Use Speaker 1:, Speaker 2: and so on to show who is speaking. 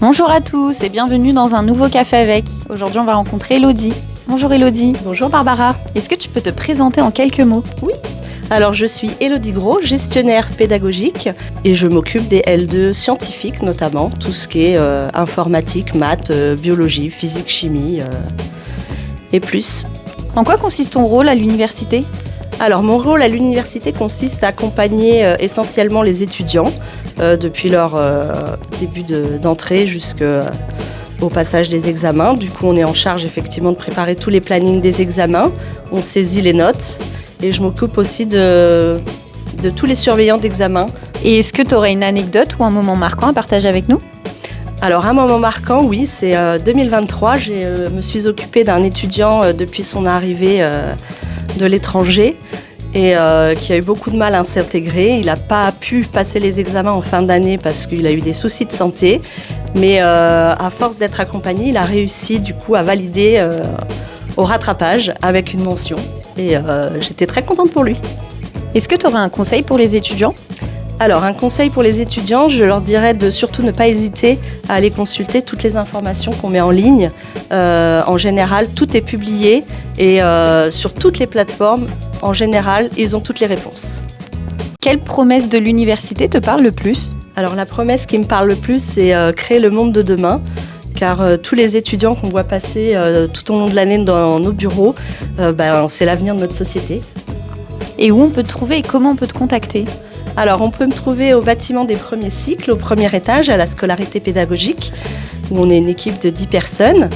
Speaker 1: Bonjour à tous et bienvenue dans un nouveau Café avec. Aujourd'hui, on va rencontrer Elodie. Bonjour Elodie.
Speaker 2: Bonjour Barbara.
Speaker 1: Est-ce que tu peux te présenter en quelques mots ?
Speaker 2: Oui. Alors je suis Elodie Gros, gestionnaire pédagogique et je m'occupe des L2 scientifiques notamment, tout ce qui est informatique, maths, biologie, physique, chimie et plus.
Speaker 1: En quoi consiste ton rôle à l'université ?
Speaker 2: Alors mon rôle à l'université consiste à accompagner essentiellement les étudiants depuis leur début d'entrée jusqu'au passage des examens. Du coup on est en charge effectivement de préparer tous les plannings des examens, on saisit les notes et je m'occupe aussi de tous les surveillants d'examen.
Speaker 1: Et est-ce que tu aurais une anecdote ou un moment marquant à partager avec nous ?
Speaker 2: Alors un moment marquant, oui, c'est 2023. Je me suis occupée d'un étudiant depuis son arrivée de l'étranger et qui a eu beaucoup de mal à s'intégrer. Il n'a pas pu passer les examens en fin d'année parce qu'il a eu des soucis de santé. Mais à force d'être accompagné, il a réussi du coup à valider au rattrapage avec une mention. Et j'étais très contente pour lui.
Speaker 1: Est-ce que tu aurais un conseil pour les étudiants ?
Speaker 2: Alors, un conseil pour les étudiants, je leur dirais de surtout ne pas hésiter à aller consulter toutes les informations qu'on met en ligne. En général, tout est publié et sur toutes les plateformes, en général, ils ont toutes les réponses.
Speaker 1: Quelle promesse de l'université te parle le plus ?
Speaker 2: Alors, la promesse qui me parle le plus, c'est créer le monde de demain. Car tous les étudiants qu'on voit passer tout au long de l'année dans nos bureaux, c'est l'avenir de notre société.
Speaker 1: Et où on peut te trouver et comment on peut te contacter ?
Speaker 2: Alors, on peut me trouver au bâtiment des premiers cycles, au premier étage, à la scolarité pédagogique, où on est une équipe de 10 personnes.